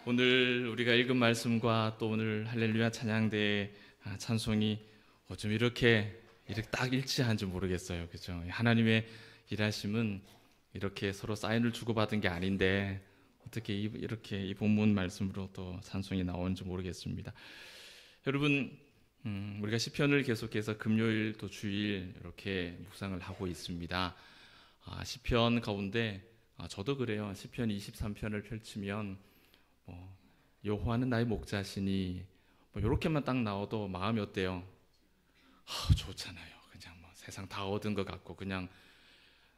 오늘 우리가 읽은 말씀과 또 오늘 할렐루야 찬양대의 찬송이 어쩜 이렇게 딱 일치한지 모르겠어요. 그죠? 하나님의 일하심은 이렇게 서로 사인을 주고받은 게 아닌데 어떻게 이렇게 이 본문 말씀으로 또 찬송이 나오는지 모르겠습니다. 여러분, 우리가 시편을 계속해서 금요일 또 주일 이렇게 묵상을 하고 있습니다. 시편 가운데 저도 그래요. 시편 23편을 펼치면 여호와는 나의 목자시니 이렇게만 딱 나와도 마음이 어때요? 좋잖아요. 그냥 세상 다 얻은 것 같고 그냥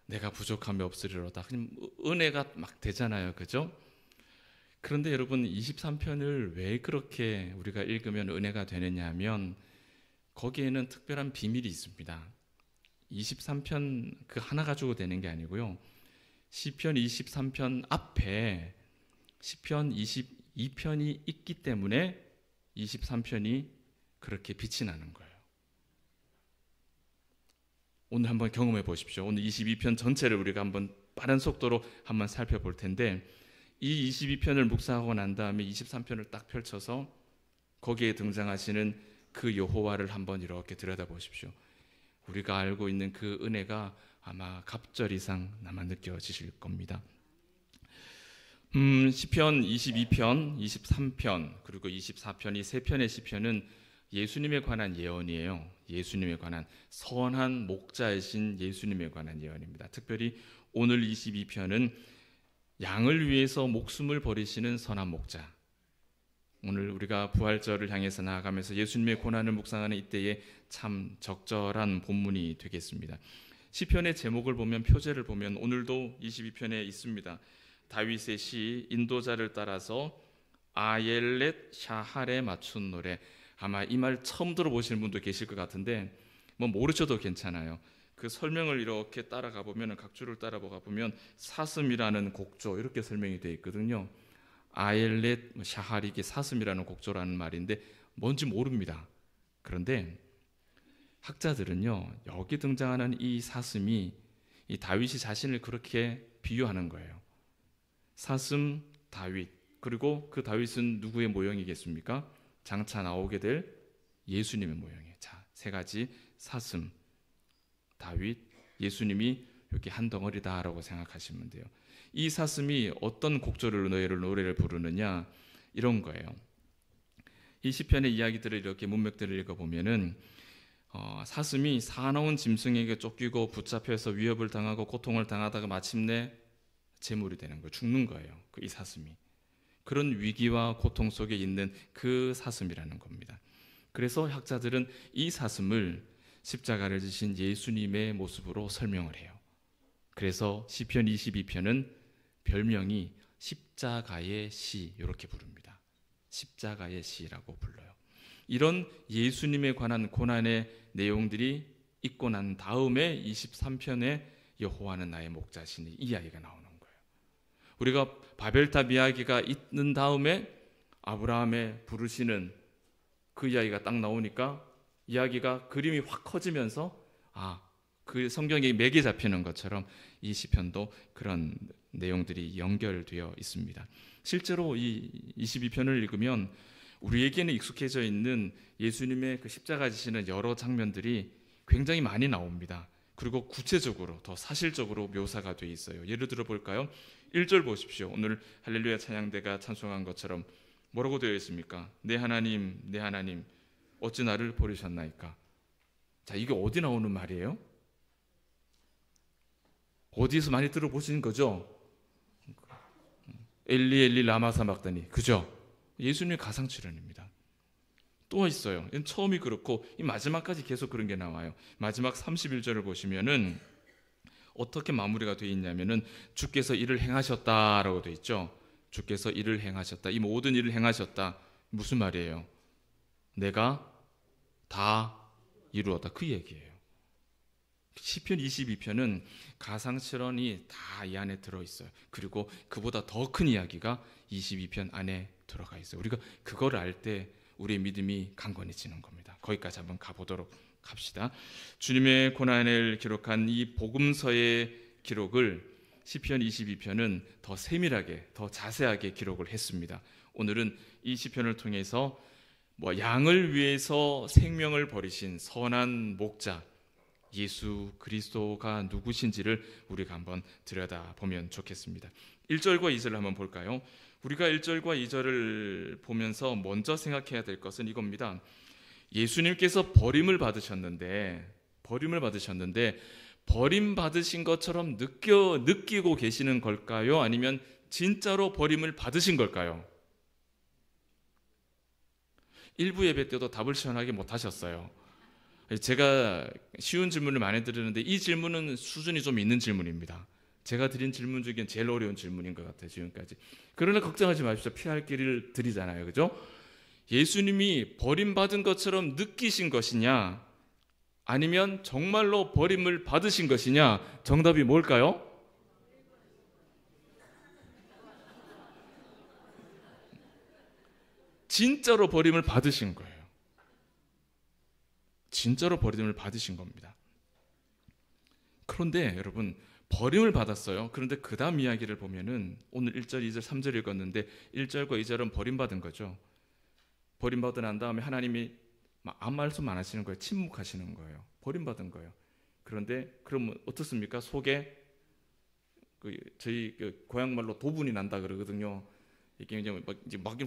내가 부족함이 없으리로다. 그냥 은혜가 막 되잖아요. 그죠? 그런데 여러분 23편을 왜 그렇게 우리가 읽으면 은혜가 되느냐 하면 거기에는 특별한 비밀이 있습니다. 23편 그 하나 가지고 되는 게 아니고요. 시편 23편 앞에 시편 22편이 있기 때문에 23편이 그렇게 빛이 나는 거예요. 오늘 한번 경험해 보십시오. 오늘 22편 전체를 우리가 한번 빠른 속도로 한번 살펴볼 텐데 이 22편을 묵상하고 난 다음에 23편을 딱 펼쳐서 거기에 등장하시는 그 여호와를 한번 이렇게 들여다보십시오. 우리가 알고 있는 그 은혜가 아마 갑절 이상 아마 느껴지실 겁니다. 시편 22편, 23편 그리고 24편 이 세 편의 시편은 예수님에 관한 예언이에요. 예수님에 관한 선한 목자이신 예수님에 관한 예언입니다. 특별히 오늘 22편은 양을 위해서 목숨을 버리시는 선한 목자. 오늘 우리가 부활절을 향해서 나아가면서 예수님의 고난을 묵상하는 이때에 참 적절한 본문이 되겠습니다. 시편의 제목을 보면 표제를 보면 오늘도 22편에 있습니다. 다윗의 시 인도자를 따라서 아옐렛 샤할에 맞춘 노래. 아마 이 말 처음 들어보시는 분도 계실 것 같은데 모르셔도 괜찮아요. 그 설명을 이렇게 따라가 보면 각 줄을 따라가 보면 사슴이라는 곡조 이렇게 설명이 되어 있거든요. 아엘렛 샤할이 사슴이라는 곡조라는 말인데 뭔지 모릅니다. 그런데 학자들은요 여기 등장하는 이 사슴이 이 다윗이 자신을 그렇게 비유하는 거예요. 사슴 다윗 그리고 그 다윗은 누구의 모형이겠습니까? 장차 나오게 될 예수님의 모형이에요. 자, 세 가지 사슴 다윗 예수님이 이렇게 한 덩어리다라고 생각하시면 돼요. 이 사슴이 어떤 곡조를 노래를 부르느냐 이런 거예요. 이 시편의 이야기들을 이렇게 문맥들을 읽어보면은 사슴이 사나운 짐승에게 쫓기고 붙잡혀서 위협을 당하고 고통을 당하다가 마침내 제물이 되는 거예요. 죽는 거예요. 이 사슴이. 그런 위기와 고통 속에 있는 그 사슴이라는 겁니다. 그래서 학자들은 이 사슴을 십자가를 지신 예수님의 모습으로 설명을 해요. 그래서 시편 22편은 별명이 십자가의 시 이렇게 부릅니다. 십자가의 시라고 불러요. 이런 예수님에 관한 고난의 내용들이 있고 난 다음에 23편에 여호와는 나의 목자시니 이 이야기가 나오는 거예요. 우리가 바벨탑 이야기가 있는 다음에 아브라함의 부르시는 그 이야기가 딱 나오니까 이야기가 그림이 확 커지면서 그 성경에 맥이 잡히는 것처럼 이 시편도 그런 내용들이 연결되어 있습니다. 실제로 이 22편을 읽으면 우리에게는 익숙해져 있는 예수님의 그 십자가 지시는 여러 장면들이 굉장히 많이 나옵니다. 그리고 구체적으로 더 사실적으로 묘사가 되어 있어요. 예를 들어 볼까요? 1절 보십시오. 오늘 할렐루야 찬양대가 찬송한 것처럼 뭐라고 되어 있습니까? 내 하나님 내 하나님 어찌 나를 버리셨나이까. 자, 이게 어디 나오는 말이에요? 어디서 많이 들어보시는 거죠? 엘리 엘리 라마 사박다니. 그죠? 예수님의 가상 출연입니다. 또 있어요. 이건 처음이 그렇고 이 마지막까지 계속 그런 게 나와요. 마지막 31절을 보시면은 어떻게 마무리가 되어 있냐면은 주께서 이를 행하셨다라고 되어 있죠. 주께서 이를 행하셨다. 이 모든 일을 행하셨다. 무슨 말이에요? 내가 다 이루었다. 그 얘기예요. 시편 22편은 가상실현이 다 이 안에 들어있어요. 그리고 그보다 더 큰 이야기가 22편 안에 들어가 있어요. 우리가 그걸 알 때 우리의 믿음이 강건해지는 겁니다. 거기까지 한번 가보도록 합시다. 주님의 고난을 기록한 이 복음서의 기록을 시편 22편은 더 세밀하게, 더 자세하게 기록을 했습니다. 오늘은 이 시편을 통해서 양을 위해서 생명을 버리신 선한 목자 예수 그리스도가 누구신지를 우리가 한번 들여다보면 좋겠습니다. 1절과 2절을 한번 볼까요? 우리가 1절과 2절을 보면서 먼저 생각해야 될 것은 이겁니다. 예수님께서 버림을 받으셨는데 버림받으신 것처럼 느끼고 계시는 걸까요? 아니면 진짜로 버림을 받으신 걸까요? 일부 예배 때도 답을 시원하게 못 하셨어요. 제가 쉬운 질문을 많이 드리는데 이 질문은 수준이 좀 있는 질문입니다. 제가 드린 질문 중에 제일 어려운 질문인 것 같아요, 지금까지. 그러나 걱정하지 마십시오. 피할 길을 드리잖아요, 그죠? 예수님이 버림받은 것처럼 느끼신 것이냐, 아니면 정말로 버림을 받으신 것이냐, 정답이 뭘까요? 진짜로 버림을 받으신 거예요. 진짜로 버림을 받으신 겁니다. 그런데 여러분, 버림을 받았어요. 그런데 그 다음 이야기를 보면은 오늘 1절, 2절, 3절 읽었는데 1절과 2절은 버림받은 거죠. 버림받은 난 다음에 하나님이 아무 말씀 안 하시는 거예요. 침묵하시는 거예요. 버림받은 거예요. 그런데 그러면 어떻습니까? 속에 저희 고향 말로 도분이 난다 그러거든요. 이게 이제 막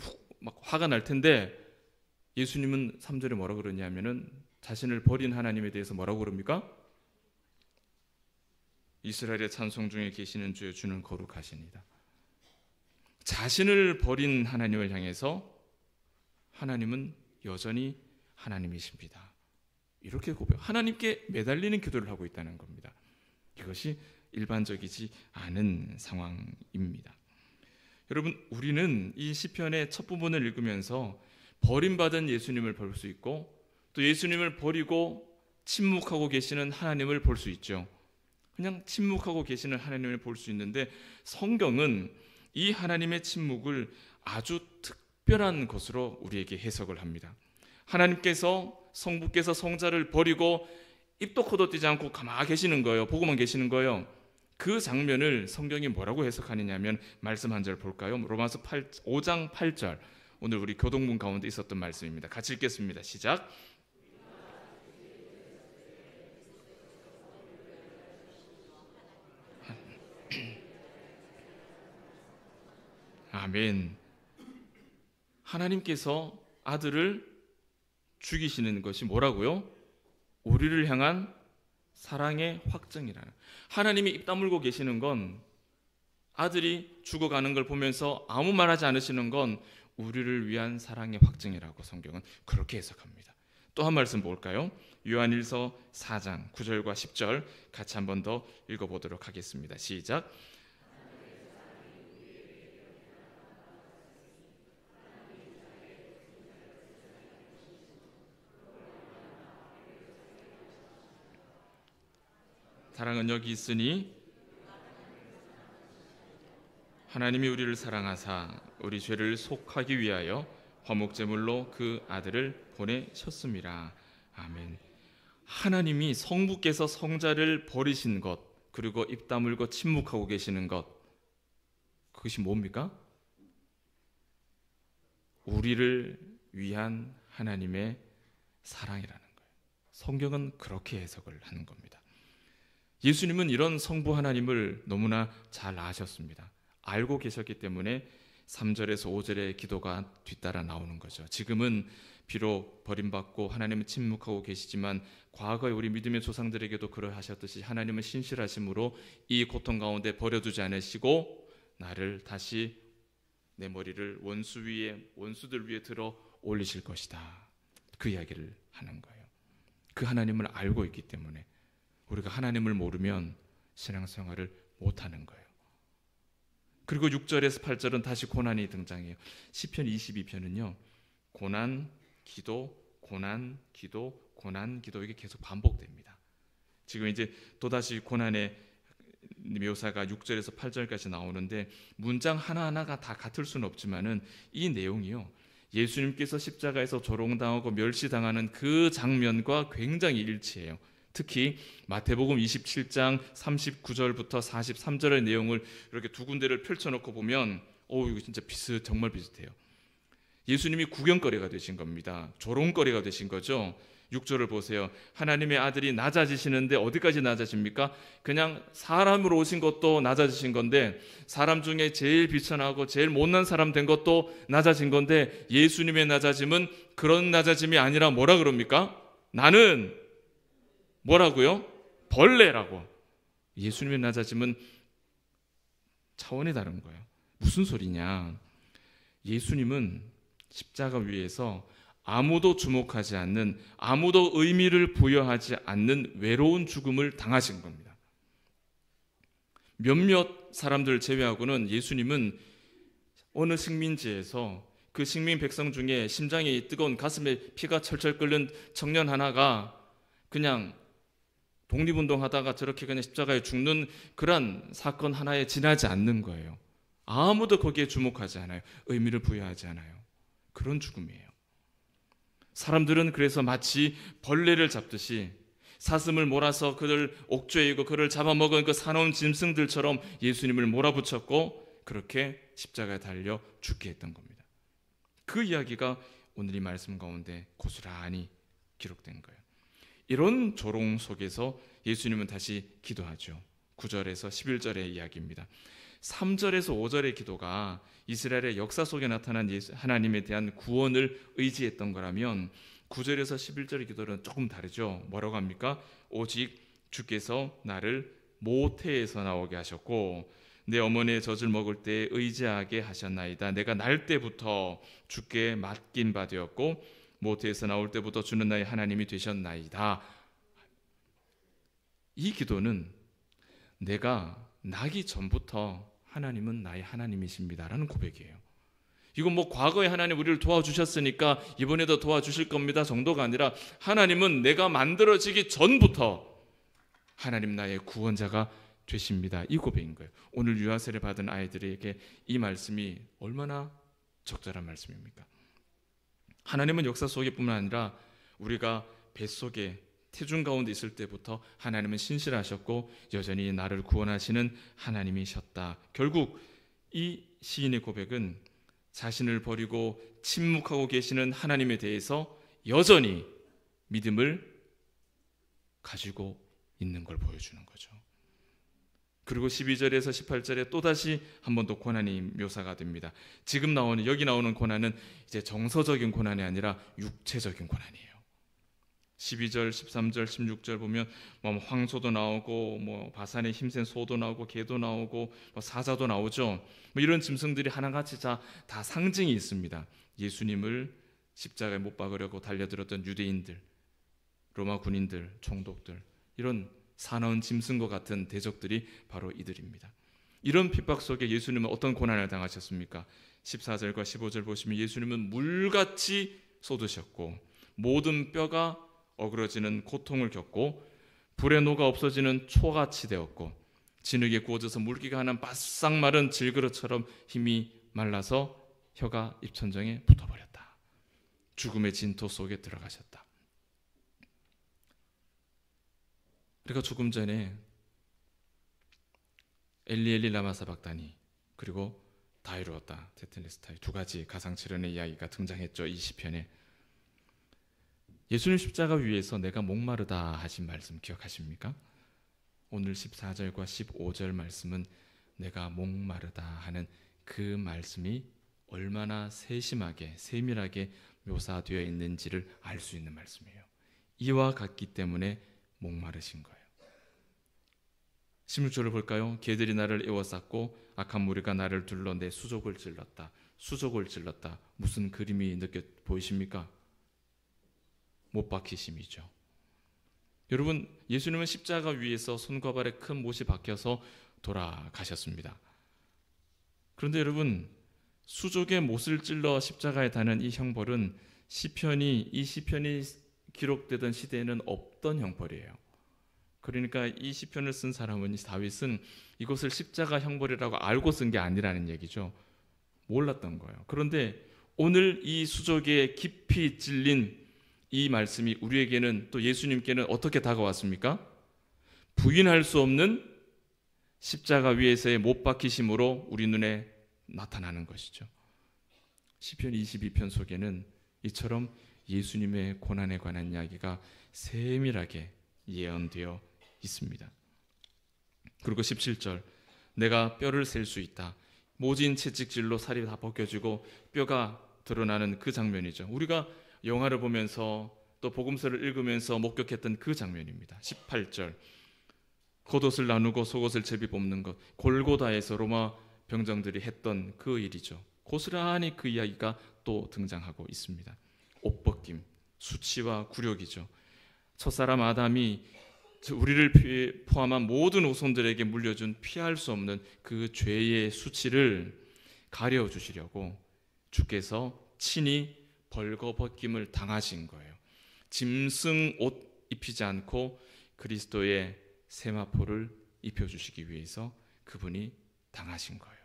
화가 날 텐데 예수님은 3절에 뭐라고 그러냐면은 자신을 버린 하나님에 대해서 뭐라고 그럽니까? 이스라엘의 찬송 중에 계시는 주여 주는 거룩하시니다. 자신을 버린 하나님을 향해서 하나님은 여전히 하나님이십니다. 이렇게 하나님께 매달리는 기도를 하고 있다는 겁니다. 이것이 일반적이지 않은 상황입니다. 여러분, 우리는 이 시편의 첫 부분을 읽으면서 버림받은 예수님을 볼 수 있고 또 예수님을 버리고 침묵하고 계시는 하나님을 볼 수 있죠. 그냥 침묵하고 계시는 하나님을 볼 수 있는데 성경은 이 하나님의 침묵을 아주 특별한 것으로 우리에게 해석을 합니다. 하나님께서 성부께서 성자를 버리고 입도 코도 떼지 않고 가만히 계시는 거예요. 보고만 계시는 거예요. 그 장면을 성경이 뭐라고 해석하느냐면 말씀 한 절 볼까요? 로마서 5장 8절, 오늘 우리 교동문 가운데 있었던 말씀입니다. 같이 읽겠습니다. 시작. 아멘. 하나님께서 아들을 죽이시는 것이 뭐라고요? 우리를 향한 사랑의 확증이라는. 하나님이 입 다물고 계시는 건, 아들이 죽어가는 걸 보면서 아무 말하지 않으시는 건 우리를 위한 사랑의 확증이라고 성경은 그렇게 해석합니다. 또 한 말씀 볼까요? 요한일서 4장 9절과 10절 같이 한 번 더 읽어보도록 하겠습니다. 시작. 사랑은 여기 있으니 하나님이 우리를 사랑하사 우리 죄를 속하기 위하여 화목제물로 그 아들을 보내셨습니다. 아멘. 하나님이 성부께서 성자를 버리신 것, 그리고 입 다물고 침묵하고 계시는 것, 그것이 뭡니까? 우리를 위한 하나님의 사랑이라는 거예요. 성경은 그렇게 해석을 하는 겁니다. 예수님은 이런 성부 하나님을 너무나 잘 아셨습니다. 알고 계셨기 때문에 3절에서 5절의 기도가 뒤따라 나오는 거죠. 지금은 비록 버림받고 하나님은 침묵하고 계시지만 과거에 우리 믿음의 조상들에게도 그러하셨듯이 하나님은 신실하심으로 이 고통 가운데 버려두지 않으시고 나를 다시 내 머리를 원수들 위에 들어 올리실 것이다. 그 이야기를 하는 거예요. 그 하나님을 알고 있기 때문에 우리가 하나님을 모르면 신앙생활을 못하는 거예요. 그리고 6절에서 8절은 다시 고난이 등장해요. 시편 22편은요. 고난, 기도, 고난, 기도, 고난, 기도, 이게 계속 반복됩니다. 지금 이제 또다시 고난의 묘사가 6절에서 8절까지 나오는데 문장 하나하나가 다 같을 수는 없지만은 이 내용이요. 예수님께서 십자가에서 조롱당하고 멸시당하는 그 장면과 굉장히 일치해요. 특히 마태복음 27장 39절부터 43절의 내용을 이렇게 두 군데를 펼쳐놓고 보면 이거 진짜 정말 비슷해요. 예수님이 구경거리가 되신 겁니다. 조롱거리가 되신 거죠. 6절을 보세요. 하나님의 아들이 낮아지시는데 어디까지 낮아집니까? 그냥 사람으로 오신 것도 낮아지신 건데, 사람 중에 제일 비천하고 제일 못난 사람 된 것도 낮아진 건데, 예수님의 낮아짐은 그런 낮아짐이 아니라 뭐라 그럽니까? 나는 뭐라고요? 벌레라고. 예수님의 낮아짐은 차원이 다른 거예요. 무슨 소리냐? 예수님은 십자가 위에서 아무도 주목하지 않는, 아무도 의미를 부여하지 않는 외로운 죽음을 당하신 겁니다. 몇몇 사람들 제외하고는 예수님은 어느 식민지에서 그 식민 백성 중에 심장이 뜨거운, 가슴에 피가 철철 끓는 청년 하나가 그냥 독립운동하다가 저렇게 그냥 십자가에 죽는 그런 사건 하나에 지나지 않는 거예요. 아무도 거기에 주목하지 않아요. 의미를 부여하지 않아요. 그런 죽음이에요. 사람들은 그래서 마치 벌레를 잡듯이 사슴을 몰아서 그를 옥죄이고 그를 잡아먹은 그 사나운 짐승들처럼 예수님을 몰아붙였고 그렇게 십자가에 달려 죽게 했던 겁니다. 그 이야기가 오늘 이 말씀 가운데 고스란히 기록된 거예요. 이런 조롱 속에서 예수님은 다시 기도하죠. 9절에서 11절의 이야기입니다. 3절에서 5절의 기도가 이스라엘의 역사 속에 나타난 하나님에 대한 구원을 의지했던 거라면 9절에서 11절의 기도는 조금 다르죠. 뭐라고 합니까? 오직 주께서 나를 모태에서 나오게 하셨고 내 어머니의 젖을 먹을 때 의지하게 하셨나이다. 내가 날 때부터 주께 맡긴 바 되었고 모태에서 나올 때부터 주는 나의 하나님이 되셨나이다. 이 기도는 내가 나기 전부터 하나님은 나의 하나님이십니다라는 고백이에요. 이건 뭐 과거에 하나님 우리를 도와주셨으니까 이번에도 도와주실 겁니다 정도가 아니라 하나님은 내가 만들어지기 전부터 하나님 나의 구원자가 되십니다. 이 고백인 거예요. 오늘 유아세례 받은 아이들에게 이 말씀이 얼마나 적절한 말씀입니까? 하나님은 역사 속에뿐만 아니라 우리가 뱃속에 태중 가운데 있을 때부터 하나님은 신실하셨고 여전히 나를 구원하시는 하나님이셨다. 결국 이 시인의 고백은 자신을 버리고 침묵하고 계시는 하나님에 대해서 여전히 믿음을 가지고 있는 걸 보여주는 거죠. 그리고 12절에서 18절에 또다시 한 번 더 고난이 묘사가 됩니다. 지금 여기 나오는 고난은 이제 정서적인 고난이 아니라 육체적인 고난이에요. 12절, 13절, 16절 보면 황소도 나오고 바산의 힘센 소도 나오고 개도 나오고 사자도 나오죠. 이런 짐승들이 하나같이 다 상징이 있습니다. 예수님을 십자가에 못 박으려고 달려들었던 유대인들, 로마 군인들, 총독들, 이런 사나운 짐승과 같은 대적들이 바로 이들입니다. 이런 핍박 속에 예수님은 어떤 고난을 당하셨습니까? 14절과 15절 보시면 예수님은 물같이 쏟으셨고 모든 뼈가 어그러지는 고통을 겪고 불에 녹아 없어지는 초같이 되었고 진흙에 구워져서 물기가 하는 바싹 마른 질그릇처럼 힘이 말라서 혀가 입천장에 붙어버렸다. 죽음의 진토 속에 들어가셨다. 그러니까 조금 전에 엘리 엘리 라마 사박다니 그리고 다 이루었다 테텔레스타이 두 가지 가상칠언의 이야기가 등장했죠. 이 시편에. 예수님 십자가 위에서 내가 목마르다 하신 말씀 기억하십니까? 오늘 14절과 15절 말씀은 내가 목마르다 하는 그 말씀이 얼마나 세심하게 세밀하게 묘사되어 있는지를 알 수 있는 말씀이에요. 이와 같기 때문에 목마르신 거예요. 16절을 볼까요? 개들이 나를 에워쌌고 악한 무리가 나를 둘러 내 수족을 찔렀다. 수족을 찔렀다. 무슨 그림이 보이십니까? 못 박히심이죠. 여러분, 예수님은 십자가 위에서 손과 발에 큰 못이 박혀서 돌아가셨습니다. 그런데 여러분, 수족의 못을 찔러 십자가에 다는 이 형벌은 이 시편이 기록되던 시대에는 없던 형벌이에요. 그러니까 이 시편을 쓴 사람은 다윗은 이것을 십자가 형벌이라고 알고 쓴 게 아니라는 얘기죠. 몰랐던 거예요. 그런데 오늘 이 수족에 깊이 찔린 이 말씀이 우리에게는 또 예수님께는 어떻게 다가왔습니까? 부인할 수 없는 십자가 위에서의 못 박히심으로 우리 눈에 나타나는 것이죠. 시편 22편 속에는 이처럼 예수님의 고난에 관한 이야기가 세밀하게 예언되어 있습니다. 그리고 17절, 내가 뼈를 셀 수 있다. 모진 채찍질로 살이 다 벗겨지고 뼈가 드러나는 그 장면이죠. 우리가 영화를 보면서 또 복음서를 읽으면서 목격했던 그 장면입니다. 18절, 겉옷을 나누고 속옷을 제비 뽑는 것, 골고다에서 로마 병정들이 했던 그 일이죠. 고스란히 그 이야기가 또 등장하고 있습니다. 옷벗김, 수치와 굴욕이죠. 첫사람 아담이 우리를 포함한 모든 후손들에게 물려준 피할 수 없는 그 죄의 수치를 가려주시려고 주께서 친히 벌거벗김을 당하신 거예요. 짐승 옷 입히지 않고 그리스도의 세마포를 입혀주시기 위해서 그분이 당하신 거예요.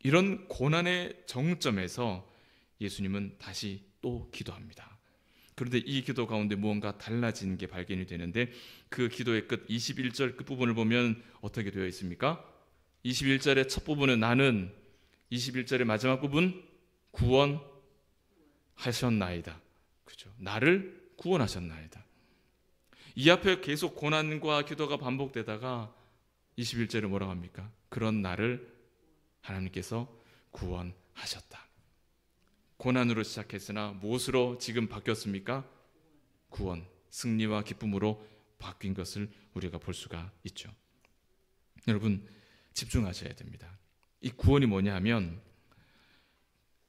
이런 고난의 정점에서 예수님은 다시 또 기도합니다. 그런데 이 기도 가운데 무언가 달라지는 게 발견이 되는데 그 기도의 끝 21절 끝부분을 보면 어떻게 되어 있습니까? 21절의 첫 부분은 나는, 21절의 마지막 부분 구원하셨나이다. 그죠? 나를 구원하셨나이다. 이 앞에 계속 고난과 기도가 반복되다가 21절에 뭐라고 합니까? 그런 나를 하나님께서 구원하셨다. 고난으로 시작했으나 무엇으로 지금 바뀌었습니까? 구원, 승리와 기쁨으로 바뀐 것을 우리가 볼 수가 있죠. 여러분 집중하셔야 됩니다. 이 구원이 뭐냐 하면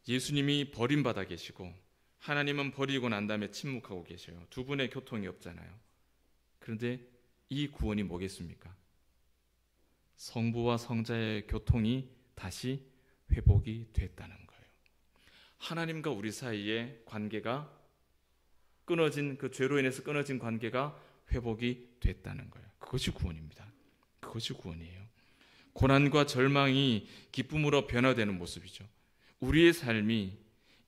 예수님이 버림받아 계시고 하나님은 버리고 난 다음에 침묵하고 계셔요. 두 분의 교통이 없잖아요. 그런데 이 구원이 뭐겠습니까? 성부와 성자의 교통이 다시 회복이 됐다는 거예요. 하나님과 우리 사이의 관계가 끊어진, 그 죄로 인해서 끊어진 관계가 회복이 됐다는 거예요. 그것이 구원입니다. 그것이 구원이에요. 고난과 절망이 기쁨으로 변화되는 모습이죠. 우리의 삶이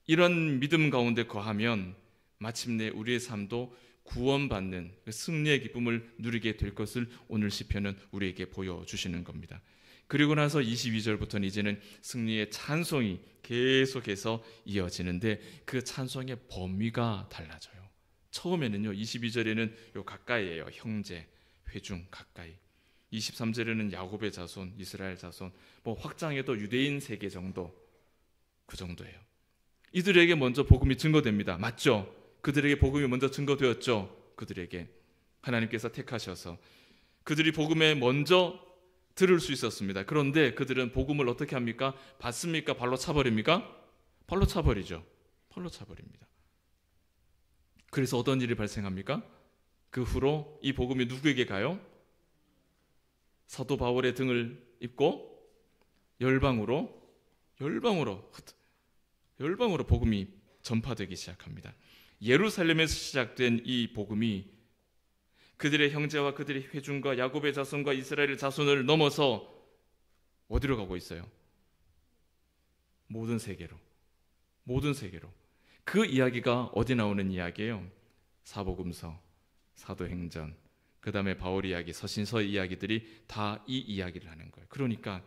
이런 믿음 가운데 거하면 마침내 우리의 삶도 구원받는 승리의 기쁨을 누리게 될 것을 오늘 시편은 우리에게 보여주시는 겁니다. 그리고 나서 22절부터는 이제는 승리의 찬송이 계속해서 이어지는데 그 찬송의 범위가 달라져요. 처음에는요, 22절에는 요 가까이예요. 형제, 회중, 가까이. 23절에는 야곱의 자손, 이스라엘 자손, 뭐 확장해도 유대인 세계 정도, 그 정도예요. 이들에게 먼저 복음이 증거됩니다. 맞죠? 그들에게 복음이 먼저 증거되었죠. 그들에게 하나님께서 택하셔서 그들이 복음에 먼저 들을 수 있었습니다. 그런데 그들은 복음을 어떻게 합니까? 받습니까? 발로 차버립니까? 발로 차버리죠. 발로 차버립니다. 그래서 어떤 일이 발생합니까? 그 후로 이 복음이 누구에게 가요? 사도 바울의 등을 입고 열방으로 복음이 전파되기 시작합니다. 예루살렘에서 시작된 이 복음이 그들의 형제와 그들의 회중과 야곱의 자손과 이스라엘의 자손을 넘어서 어디로 가고 있어요? 모든 세계로. 그 이야기가 어디 나오는 이야기예요? 사복음서, 사도행전, 그 다음에 바울 이야기, 서신서 이야기들이 다 이 이야기를 하는 거예요. 그러니까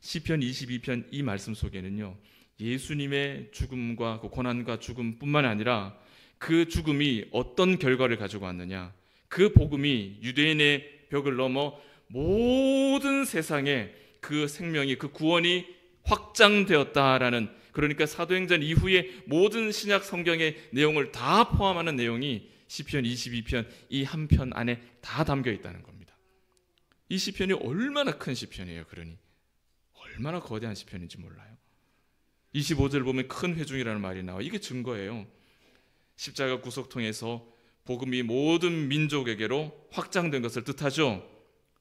시편 22편 이 말씀 속에는요, 예수님의 죽음과 그 고난과 죽음뿐만 아니라 그 죽음이 어떤 결과를 가지고 왔느냐, 그 복음이 유대인의 벽을 넘어 모든 세상에 그 생명이, 그 구원이 확장되었다라는, 그러니까 사도행전 이후에 모든 신약 성경의 내용을 다 포함하는 내용이 시편 22편 이 한 편 안에 다 담겨 있다는 겁니다. 이 시편이 얼마나 큰 시편이에요. 그러니 얼마나 거대한 시편인지 몰라요. 25절 보면 큰 회중이라는 말이 나와요. 이게 증거예요. 십자가 구속통해서 복음이 모든 민족에게로 확장된 것을 뜻하죠.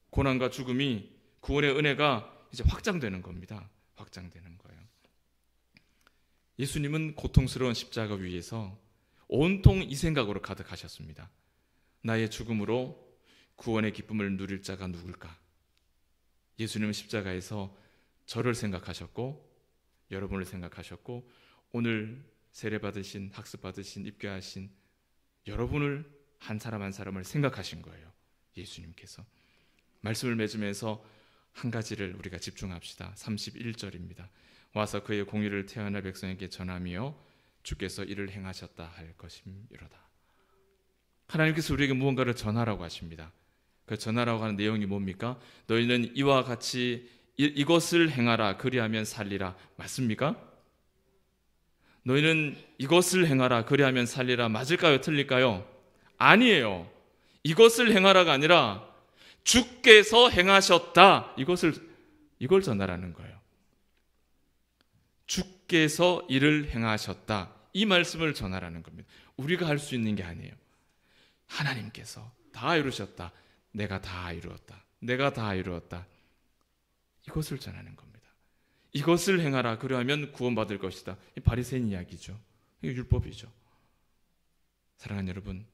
고난과 죽음이, 구원의 은혜가 이제 확장되는 겁니다. 확장되는 거예요. 예수님은 고통스러운 십자가 위에서 온통 이 생각으로 가득하셨습니다. 나의 죽음으로 구원의 기쁨을 누릴 자가 누굴까? 예수님은 십자가에서 저를 생각하셨고 여러분을 생각하셨고 오늘 세례받으신, 학습받으신, 입교하신 여러분을 한 사람 한 사람을 생각하신 거예요. 예수님께서. 말씀을 맺으면서 한 가지를 우리가 집중합시다. 31절입니다. 와서 그의 공의를 태어날 백성에게 전하며 주께서 이를 행하셨다 할 것임이로다. 하나님께서 우리에게 무언가를 전하라고 하십니다. 그 전하라고 하는 내용이 뭡니까? 너희는 이와 같이 이것을 행하라 그리하면 살리라. 맞습니까? 너희는 이것을 행하라 그리하면 살리라. 맞을까요? 틀릴까요? 아니에요. 이것을 행하라가 아니라 주께서 행하셨다. 이걸 전하라는 거예요. 주께서 이를 행하셨다. 이 말씀을 전하라는 겁니다. 우리가 할 수 있는 게 아니에요. 하나님께서 다 이루셨다. 내가 다 이루었다. 내가 다 이루었다. 이것을 전하는 겁니다. 이것을 행하라 그러하면 구원받을 것이다. 이 바리새인 이야기죠. 이게 율법이죠. 사랑하는 여러분,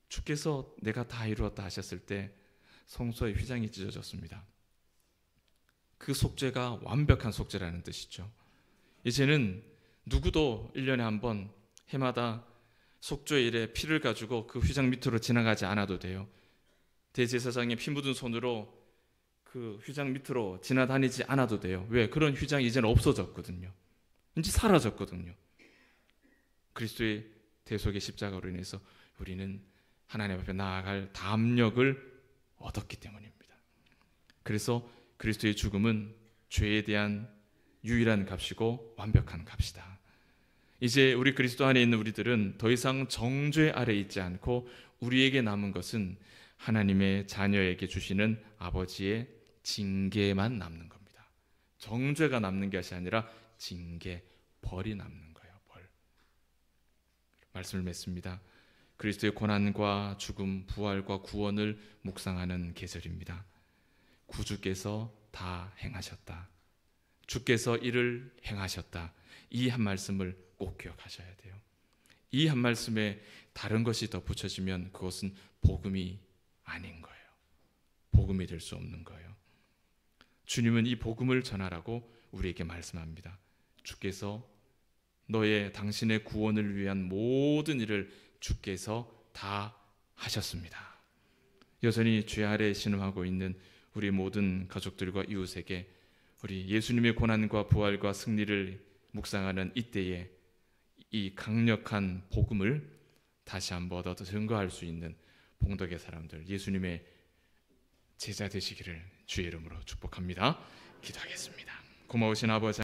주께서 내가 다 이루었다 하셨을 때 성소의 휘장이 찢어졌습니다. 그 속죄가 완벽한 속죄라는 뜻이죠. 이제는 누구도 1년에 한 번 해마다 속죄일에 피를 가지고 그 휘장 밑으로 지나가지 않아도 돼요. 대제사장의 피 묻은 손으로 그 휘장 밑으로 지나다니지 않아도 돼요. 왜? 그런 휘장이 이제는 없어졌거든요. 이제 사라졌거든요. 그리스도의 대속의 십자가로 인해서 우리는 하나님 앞에 나아갈 담력을 얻었기 때문입니다. 그래서 그리스도의 죽음은 죄에 대한 유일한 값이고 완벽한 값이다. 이제 우리 그리스도 안에 있는 우리들은 더 이상 정죄 아래 있지 않고 우리에게 남은 것은 하나님의 자녀에게 주시는 아버지의 징계만 남는 겁니다. 정죄가 남는 것이 아니라 징계, 벌이 남는 거예요. 벌. 말씀을 맺습니다. 그리스도의 고난과 죽음, 부활과 구원을 묵상하는 계절입니다. 구주께서 다 행하셨다. 주께서 이를 행하셨다. 이 한 말씀을 꼭 기억하셔야 돼요. 이 한 말씀에 다른 것이 더 붙여지면 그것은 복음이 아닌 거예요. 복음이 될 수 없는 거예요. 주님은 이 복음을 전하라고 우리에게 말씀합니다. 주께서 당신의 구원을 위한 모든 일을 주께서 다 하셨습니다. 여전히 죄 아래 신음하고 있는 우리 모든 가족들과 이웃에게 우리 예수님의 고난과 부활과 승리를 묵상하는 이때에 이 강력한 복음을 다시 한번 더 증거할 수 있는 봉덕의 사람들, 예수님의 제자 되시기를 주의 이름으로 축복합니다. 기도하겠습니다. 고마우신 아버지,